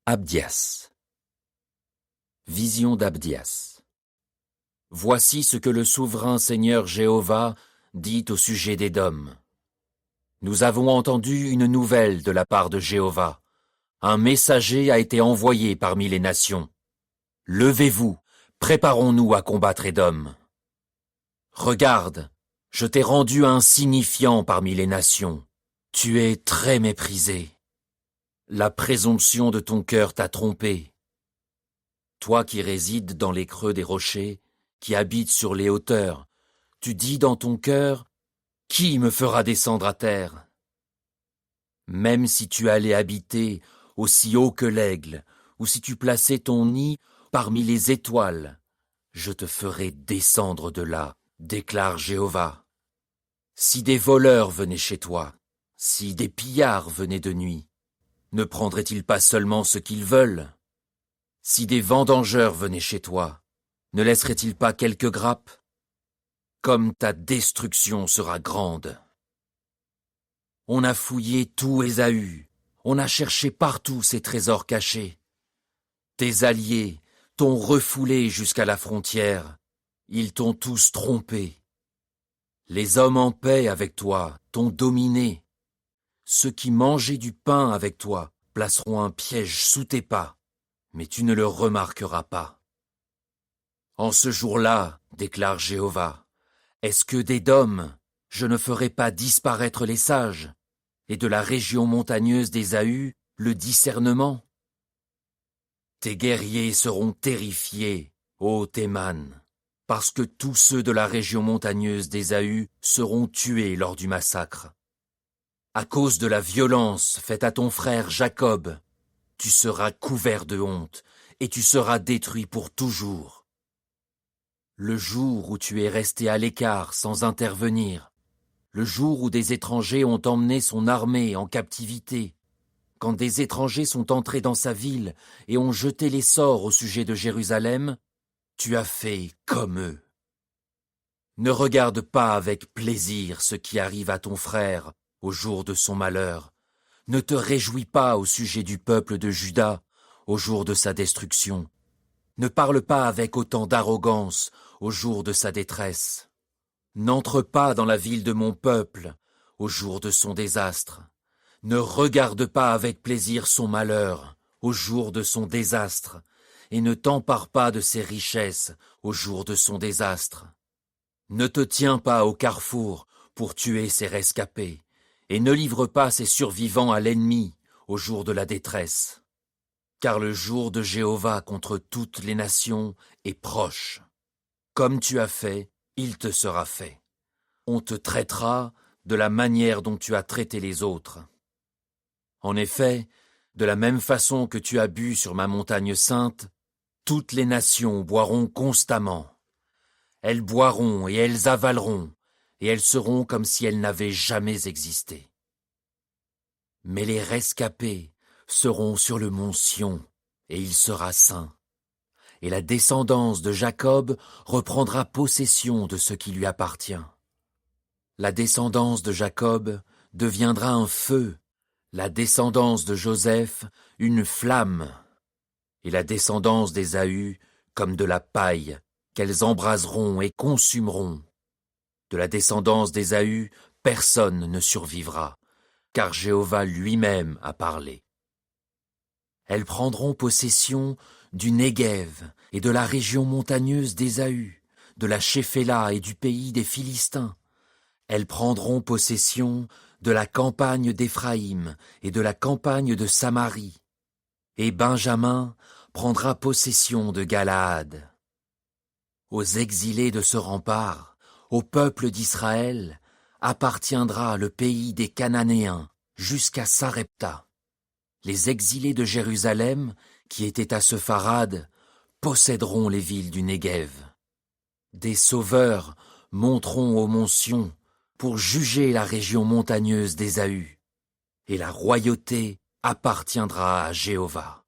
Abdias. Vision d'Abdias. Voici ce que le souverain Seigneur Jéhovah dit au sujet d'Édom. Nous avons entendu une nouvelle de la part de Jéhovah. Un messager a été envoyé parmi les nations. Levez-vous, préparons-nous à combattre Édom. Regarde, je t'ai rendu insignifiant parmi les nations. Tu es très méprisé. La présomption de ton cœur t'a trompé. Toi qui résides dans les creux des rochers, qui habites sur les hauteurs, tu dis dans ton cœur, « Qui me fera descendre à terre ?» Même si tu allais habiter aussi haut que l'aigle, ou si tu plaçais ton nid parmi les étoiles, je te ferai descendre de là, déclare Jéhovah. Si des voleurs venaient chez toi, si des pillards venaient de nuit, ne prendraient-ils pas seulement ce qu'ils veulent? Si des vendangeurs venaient chez toi, ne laisseraient-ils pas quelques grappes? Comme ta destruction sera grande. On a fouillé tout Ésaü, on a cherché partout ses trésors cachés. Tes alliés t'ont refoulé jusqu'à la frontière, ils t'ont tous trompé. Les hommes en paix avec toi t'ont dominé. Ceux qui mangeaient du pain avec toi placeront un piège sous tes pas, mais tu ne le remarqueras pas. En ce jour-là, déclare Jéhovah, est-ce que d'Édom je ne ferai pas disparaître les sages, et de la région montagneuse d'Ésaü le discernement? Tes guerriers seront terrifiés, ô Théman, parce que tous ceux de la région montagneuse d'Ésaü seront tués lors du massacre. À cause de la violence faite à ton frère Jacob, tu seras couvert de honte, et tu seras détruit pour toujours. Le jour où tu es resté à l'écart sans intervenir, le jour où des étrangers ont emmené son armée en captivité, quand des étrangers sont entrés dans sa ville et ont jeté les sorts au sujet de Jérusalem, tu as fait comme eux. Ne regarde pas avec plaisir ce qui arrive à ton frère au jour de son malheur. Ne te réjouis pas au sujet du peuple de Juda au jour de sa destruction. Ne parle pas avec autant d'arrogance au jour de sa détresse. N'entre pas dans la ville de mon peuple au jour de son désastre. Ne regarde pas avec plaisir son malheur au jour de son désastre, et ne t'empare pas de ses richesses au jour de son désastre. Ne te tiens pas au carrefour pour tuer ses rescapés, et ne livre pas ses survivants à l'ennemi au jour de la détresse. Car le jour de Jéhovah contre toutes les nations est proche. Comme tu as fait, il te sera fait. On te traitera de la manière dont tu as traité les autres. En effet, de la même façon que tu as bu sur ma montagne sainte, toutes les nations boiront constamment. Elles boiront et elles avaleront, et elles seront comme si elles n'avaient jamais existé. Mais les rescapés seront sur le mont Sion, et il sera saint. Et la descendance de Jacob reprendra possession de ce qui lui appartient. La descendance de Jacob deviendra un feu, la descendance de Joseph une flamme, et la descendance d'Ésaü comme de la paille qu'elles embraseront et consumeront. De la descendance d'Ésaü, personne ne survivra, car Jéhovah lui-même a parlé. Elles prendront possession du Néguev et de la région montagneuse d'Ésaü, de la Shéphéla et du pays des Philistins. Elles prendront possession de la campagne d'Éphraïm et de la campagne de Samarie. Et Benjamin prendra possession de Galaad. Aux exilés de ce rempart, au peuple d'Israël, appartiendra le pays des Cananéens jusqu'à Sarepta. Les exilés de Jérusalem, qui étaient à Sepharad, posséderont les villes du Néguev. Des sauveurs monteront au mont Sion pour juger la région montagneuse d'Ésaü, et la royauté appartiendra à Jéhovah.